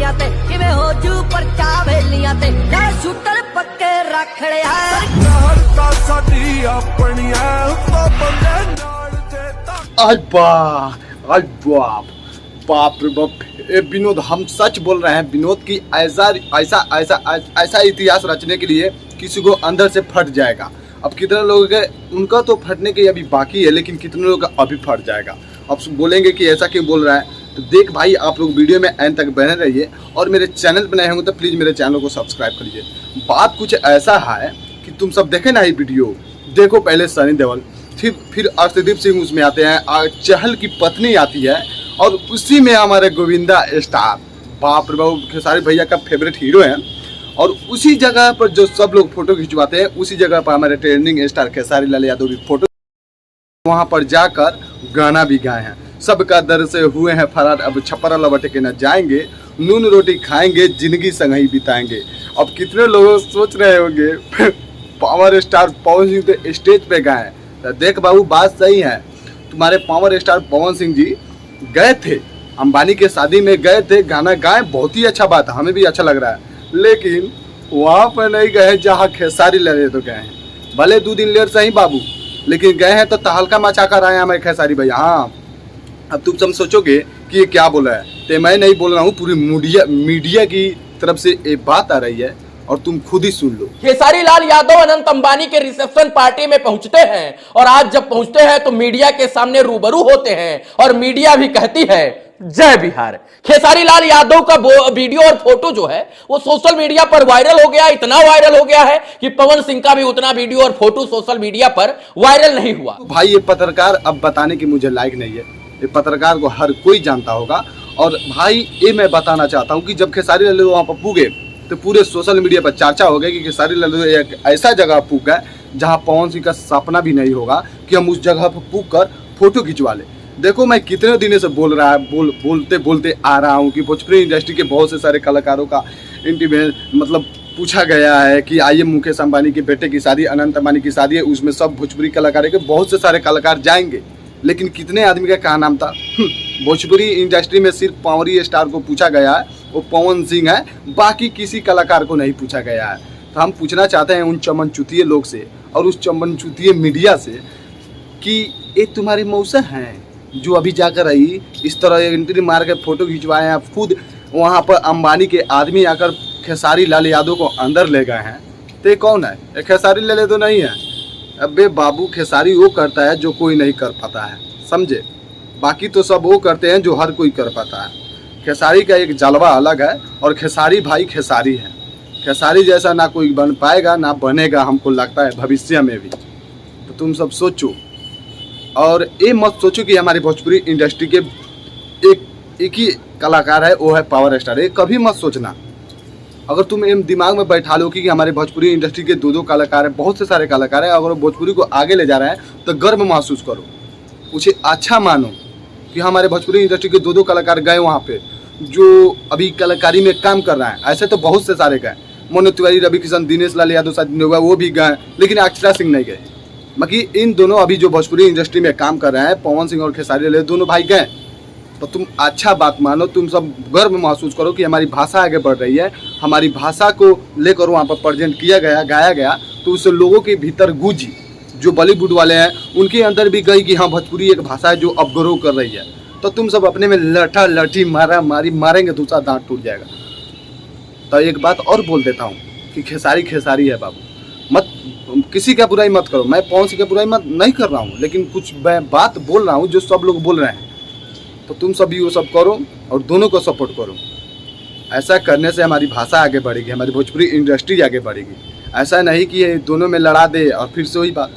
वेलियां ते किवें हो जू परचा वेलियां ते नाल शूटर पक्के रख लिया आज बाप बाप रे बाप। ए विनोद, हम सच बोल रहे हैं विनोद की ऐसा ऐसा ऐसा ऐसा इतिहास रचने के लिए किसी को अंदर से फट जाएगा। अब कितने लोगों के उनका तो फटने के अभी बाकी है, लेकिन कितने लोगों का अभी फट जाएगा। अब बोलेंगे कि ऐसा क्यों बोल रहा है, तो देख भाई, आप लोग वीडियो में एंड तक बने रहिए और मेरे चैनल पर नए होंगे तो प्लीज़ मेरे चैनल को सब्सक्राइब करिए। बात कुछ ऐसा है कि तुम सब देखे ना ये वीडियो, देखो पहले सनी देओल, फिर अर्शदीप सिंह उसमें आते हैं, चहल की पत्नी आती है और उसी में हमारे गोविंदा स्टार, बाप रे बाप, खेसारी भैया का फेवरेट हीरो है। और उसी जगह पर जो सब लोग फोटो खिंचवाते हैं, उसी जगह पर हमारे ट्रेंडिंग स्टार खेसारी लाल यादव भी फोटो वहाँ पर जाकर गाना भी गाए हैं। सबका दर से हुए हैं फरार, अब छपरा लौट के न जाएंगे, नून रोटी खाएंगे, जिंदगी संग ही बिताएंगे। अब कितने लोग सोच रहे होंगे पावर स्टार पवन सिंह तो स्टेज पे गाए। तो देख बाबू, बात सही है, तुम्हारे पावर स्टार पवन सिंह जी गए थे, अंबानी के शादी में गए थे, गाना गाए, बहुत ही अच्छा बात है, हमें भी अच्छा लग रहा है। लेकिन वहाँ पर नहीं गए जहाँ खेसारी लगे तो गए हैं। भले 2 दिन लेट सही बाबू, लेकिन गए हैं तो तहलका मचा कर आए हैं हमारे खेसारी भैया। हाँ, अब तुम सब सोचोगे कि ये क्या बोला है, तो मैं नहीं बोल रहा हूँ, पूरी मीडिया की तरफ से ये बात आ रही है और तुम खुद ही सुन लो। खेसारी लाल यादव अनंत अंबानी के रिसेप्शन पार्टी में पहुंचते हैं और आज जब पहुंचते हैं तो मीडिया के सामने रूबरू होते हैं और मीडिया भी कहती है जय बिहार। खेसारी लाल यादव का वीडियो और फोटो जो है वो सोशल मीडिया पर वायरल हो गया, इतना वायरल हो गया है कि पवन सिंह का भी उतना वीडियो और फोटो सोशल मीडिया पर वायरल नहीं हुआ। तो भाई ये पत्रकार अब बताने की मुझे लायक नहीं है, ये पत्रकार को हर कोई जानता होगा। और भाई ये मैं बताना चाहता हूँ कि जब खेसारी लाल वहाँ पर पूगे तो पूरे सोशल मीडिया पर चर्चा हो गई कि खेसारी लाल एक ऐसा जगह पूग गए जहाँ पवन सिंह का सपना भी नहीं होगा कि हम उस जगह पर पूग कर फोटो खिंचवा ले। देखो, मैं कितने दिनों से बोलते बोलते आ रहा हूँ कि भोजपुरी इंडस्ट्री के बहुत से सारे कलाकारों का इंटरव्यू मतलब पूछा गया है कि आइए मुकेश अंबानी के बेटे की शादी, अनंत अंबानी की शादी है, उसमें सब भोजपुरी कलाकारों के बहुत से सारे कलाकार जाएंगे, लेकिन कितने आदमी का कहा नाम था? भोजपुरी इंडस्ट्री में सिर्फ पावरी स्टार को पूछा गया है, वो पवन सिंह है, बाकी किसी कलाकार को नहीं पूछा गया है। तो हम पूछना चाहते हैं उन चमनचुतिये लोग से और उस चमनचुतिये मीडिया से कि ये तुम्हारे मौसा हैं जो अभी जाकर आई इस तरह एंट्री मार के फोटो खिंचवाए हैं, खुद वहाँ पर अंबानी के आदमी आकर खेसारी लाल यादव को अंदर ले गए हैं। तो ये कौन है? ये खेसारी लाल यादव नहीं है। अबे बाबू, खेसारी वो करता है जो कोई नहीं कर पाता है, समझे? बाकी तो सब वो करते हैं जो हर कोई कर पाता है। खेसारी का एक जलवा अलग है और खेसारी भाई खेसारी है। खेसारी जैसा ना कोई बन पाएगा ना बनेगा, हमको लगता है भविष्य में भी। तो तुम सब सोचो और ये मत सोचो कि हमारी भोजपुरी इंडस्ट्री के एक ही कलाकार है, वो है पावर स्टार। ये कभी मत सोचना। अगर तुम दिमाग में बैठा लो कि हमारे भोजपुरी इंडस्ट्री के 2 कलाकार हैं, बहुत से सारे कलाकार हैं, अगर भोजपुरी को आगे ले जा रहे हैं तो गर्व महसूस करो, उसे अच्छा मानो कि हमारे भोजपुरी इंडस्ट्री के 2 कलाकार गए वहाँ पे जो अभी कलाकारी में काम कर रहे हैं। ऐसे तो बहुत से सारे गए, मनोज तिवारी, रवि किशन, दिनेश लाल यादव शायद होगा, वो भी गए, लेकिन अक्षरा सिंह नहीं गए। बाकी इन दोनों अभी जो भोजपुरी इंडस्ट्री में काम कर रहे हैं, पवन सिंह और खेसारी लाल दोनों भाई गए। तो तुम अच्छा बात मानो, तुम सब गर्व महसूस करो कि हमारी भाषा आगे बढ़ रही है, हमारी भाषा को लेकर वहाँ पर प्रेजेंट किया गया, गाया गया, तो उससे लोगों के भीतर गूंजी, जो बॉलीवुड वाले हैं उनके अंदर भी गई कि हाँ भोजपुरी एक भाषा है जो अब ग्रो कर रही है। तो तुम सब अपने में लठा लठी मारा मारी मारेंगे, दूसरा दांत टूट जाएगा। तो एक बात और बोल देता हूँ कि खेसारी खेसारी है बाबू, मत किसी का बुराई मत करो। मैं पवन सिंह का बुराई मत नहीं कर रहा हूँ, लेकिन कुछ बात बोल रहा हूँ जो सब लोग बोल रहे हैं। तो तुम सब भी वो सब करो और दोनों को सपोर्ट करो। ऐसा करने से हमारी भाषा आगे बढ़ेगी, हमारी भोजपुरी इंडस्ट्री आगे बढ़ेगी। ऐसा नहीं कि ये दोनों में लड़ा दे और फिर से वही बात।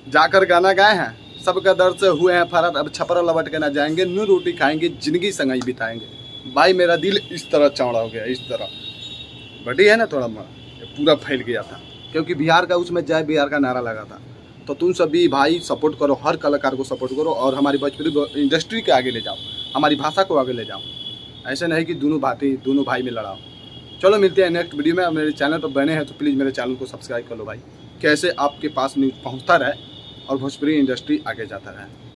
जाकर गाना गाए हैं, सबका दर्द से हुए हैं फरार, अब छपरा लौट के ना जाएंगे, नून रोटी खाएंगे, जिंदगी संग ही बिताएंगे। भाई मेरा दिल इस तरह चौड़ा हो गया, इस तरह बड़ी है ना, थोड़ा पूरा फैल गया था क्योंकि बिहार का उसमें जय बिहार का नारा लगा था। तो तुम सभी भाई सपोर्ट करो, हर कलाकार को सपोर्ट करो और हमारी भोजपुरी इंडस्ट्री के आगे ले जाओ, हमारी भाषा को आगे ले जाओ। ऐसे नहीं कि दोनों भाई में लड़ाओ। चलो मिलते हैं नेक्स्ट वीडियो में। अब मेरे चैनल पर बने हैं तो प्लीज़ मेरे चैनल को सब्सक्राइब कर लो भाई, कैसे आपके पास न्यूज़ पहुँचता रहे और भोजपुरी इंडस्ट्री आगे जाता रहे।